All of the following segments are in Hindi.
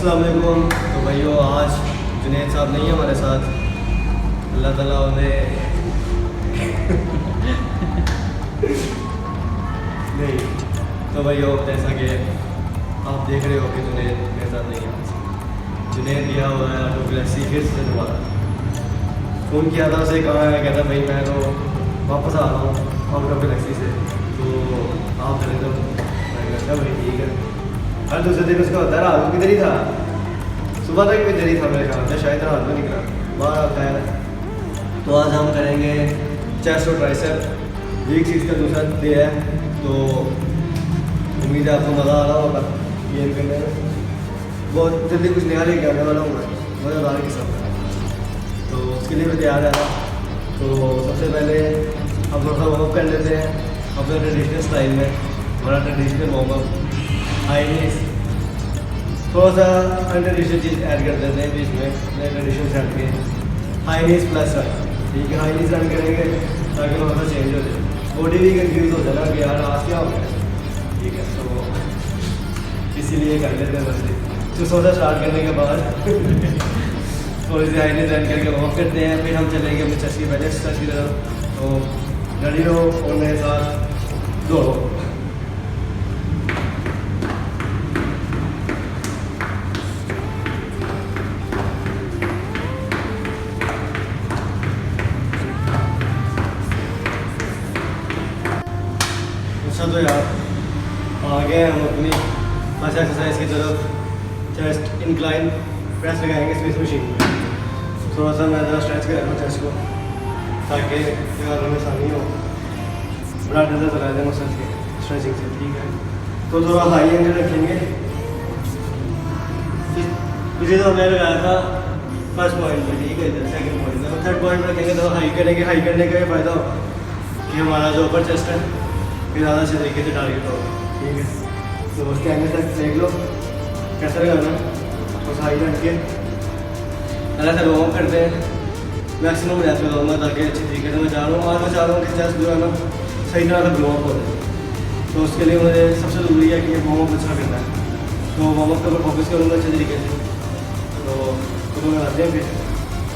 अस्सलाम वालेकुम। तो भाइयों, आज जुनैद साहब नहीं है हमारे साथ, अल्लाह ताला उन्हें नहीं। तो भाइयों, जैसा कि आप देख रहे हो कि जुनैद मेरे साथ नहीं है। जुनैद गया हुआ है ऑटोग्लेक्सी फिर से दोबारा। फ़ोन किया था उसे, कहा है, कहता भाई मैं तो वापस आ रहा हूँ ऑटोग्लेक्सी से, तो आप चले तो मैं कहता भाई ठीक है। हर दूसरे दिन उसका होता है रात को किधर ही था, सुबह तक भी इधर ही था मेरे ख्याल से, शायद रात में निकला बाहर आता है। तो आज हम करेंगे चेस्ट और ट्राइसेप, वीक 6 का दूसरा डे है। तो उम्मीद है आपको मज़ा आ रहा होगा गेम करने में। बहुत जल्दी कुछ नया लेके आने वाला हूँ मैं, मज़ेदार के साथ, तो उसके लिए मैं तैयार रहा। तो सबसे पहले हम थोड़ा सा वार्म अप कर लेते हैं अपने ट्रेडिशनल स्टाइल में। हमारा ट्रेडिशनल वार्म अप हाई नीज, थोड़ा सा अनट्रेडिशनल चीज़ ऐड कर देते हैं बीच में, नए ट्रेडिशनल से हट के हाई नीज प्लस रन। ठीक है, हाई नीज रन करेंगे ताकि थोड़ा सा चेंज हो जाए, बॉडी भी कंफ्यूज हो जाए ना कि यार आज क्या हो गया। ठीक है, तो इसीलिए कर लेते हैं बस। तो सोचा स्टार्ट करने के बाद थोड़ी सी हाई नीज रन करके वार्म अप करते हैं, फिर हम चलेंगे अपने चेस्ट की पहले एक्सरसाइज की तरफ। तो रेडी रहो और मेरे साथ दौड़ो। अच्छा, तो यार आ गए हम अपनी फर्स्ट एक्सरसाइज की तरफ। चेस्ट इंक्लाइन प्रेस लगाएंगे स्मिथ मशीन में। थोड़ा सा मैं ज़रा स्ट्रेच कर रहा हूँ चेस्ट को ताकि निकालने में आसानी हो, ब्लड अंदर चला जाए मसल्स के स्ट्रेचिंग से। ठीक है, तो थोड़ा हाई एंगल रखेंगे। पीछे तो हमने लगाया था फर्स्ट पॉइंट में, ठीक है, सेकंड पॉइंट में। थर्ड पॉइंट में रखेंगे तो हाई करेंगे। हाई करने का ये फ़ायदा होगा कि हमारा जो अपर चेस्ट है फिर ज़्यादा अच्छे तरीके से टारगेट होगा। ठीक है, तो उसके एंगल तक देख लो कैसे लगाना, उस हाई रख के अलग से वार्म करते हैं। मैक्सिमम रेस्ट लगाऊंगा ताकि अच्छी तरीके से मैं चाह रहा हूँ, आज मैं चाह रहा हूँ कि चेस्ट जो है ना सही तरह से ग्लो अप हो जाए। तो उसके लिए मुझे सबसे ज़रूरी है कि ये वार्म अप अच्छा करना है। तो वार्म अप के ऊपर फोकस करूँगा अच्छे तरीके से। तो लगाते हैं, फिर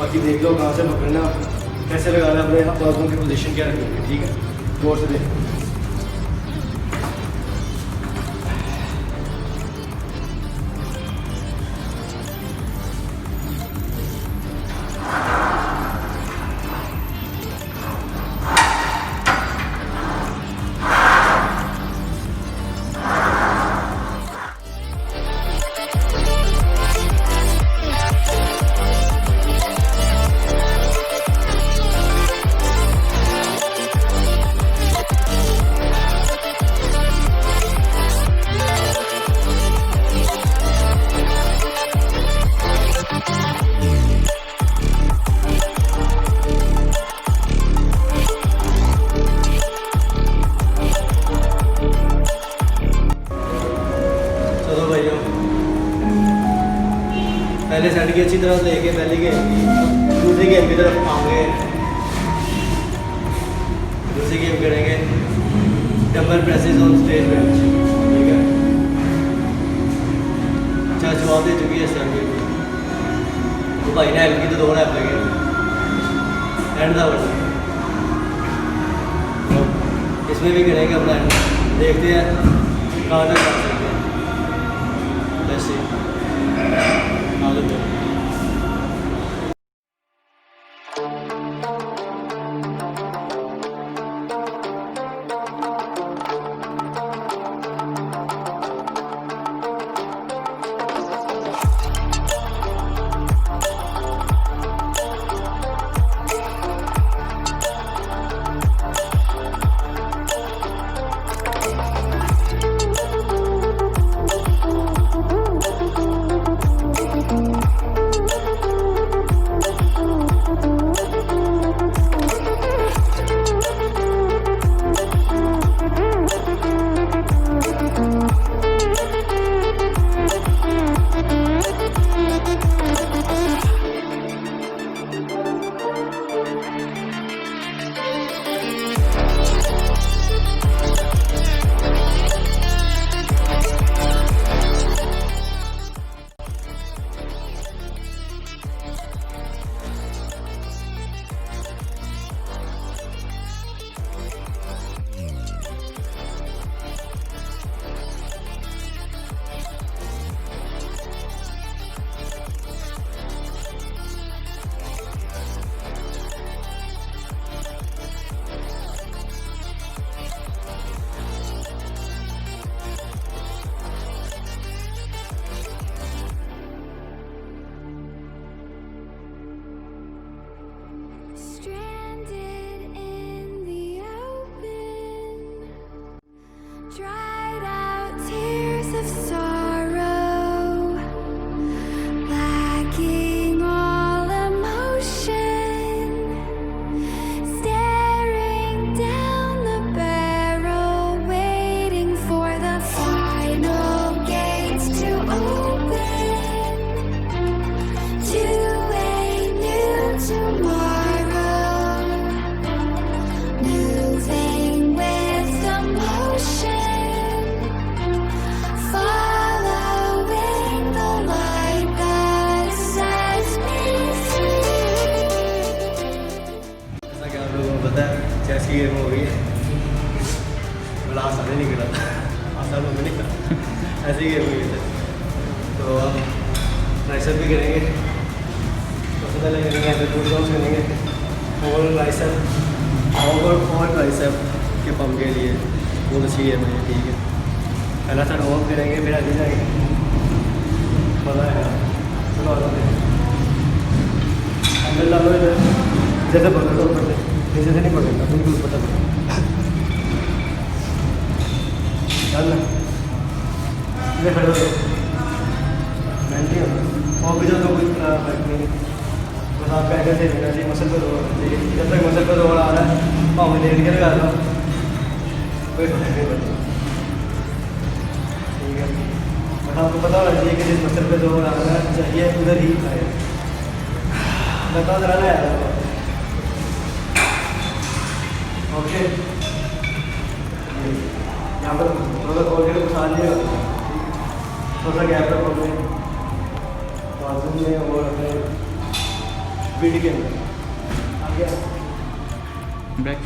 बाकी देख लो कहाँ से पकड़ना, कैसे लगाना, अपने बाजू की पोजीशन क्या रखेंगे। ठीक है, गौर से देख। पहले सेट की अच्छी तरह से लेके पहली गेम की, दूसरी गेम की तरफ आएंगे। दूसरी गेम करेंगे dumbbell presses on stage bench. ठीक है, अच्छा जवाब दे चुकी है इस टाइम की। तो भाई ने हेल्प की तो 2 रैप लगे एंड था बड़ा। तो इसमें भी करेंगे अपना एंड, देखते हैं कहाँ तक जा सकते हैं। जैसे ऐसी गेम हो गई है, बड़ा आसान नहीं निकला, आसान हो निकला, ऐसी गेम हुई है। तो अब ट्राइसेप भी करेंगे, सबसे पहले करेंगे ऐसे पुश डाउन करेंगे, और ट्राइसेप और ट्राइसेप के पंप के लिए बहुत अच्छी गेम है, ठीक है। पहला सर वार्म करेंगे, फिर आगे जाएंगे, मज़ा आएगा। चलो अंदर डालो इधर, जैसे पकड़ लो ऊपर से, नीचे से नहीं पकड़ना, बिल्कुल ऊपर तक डालना, इधर खड़े हो जाओ, नहीं होगा और भी ज़्यादा कोई फर्क नहीं है, बस आपका ऐसे से रहना चाहिए, मसल पर दौड़ चाहिए। जब तक मसल पर दौड़ आ रहा है पाँव में लेट के लगा दो, कोई फर्क नहीं पड़ता, ठीक है। बस आपको पता होना चाहिए कि जिस मसल पर दौड़ आ रहा है चाहिए उधर ही आए, बता रहना है ओके। यहाँ पर थोड़ा और के उठा लिया, थोड़ा गैप रखो अपने बाजू में और अपने बीट के अंदर आ गया बैक।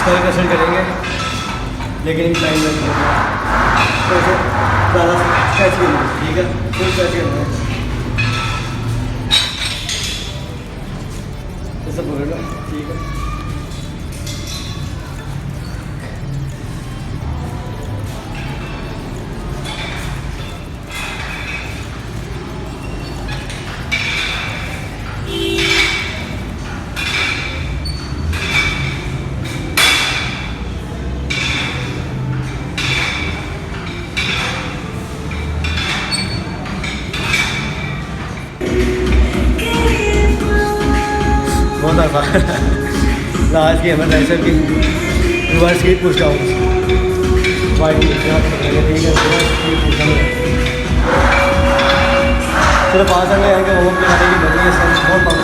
स्क्वायर कसर करेंगे, लेकिन इंक्लाइन में तो इसे ज़्यादा स्ट्रेच करना है, ठीक है, फुल स्ट्रेच करना है, जैसे बोल रहा, ठीक है। बहुत आसान लास्ट गेम है ट्राइसेप की, रिवर्स की पुश डाउन, वाइड ठीक है, चलो 5 अंग आएंगे, वो बनाने की बनी है, बहुत पंप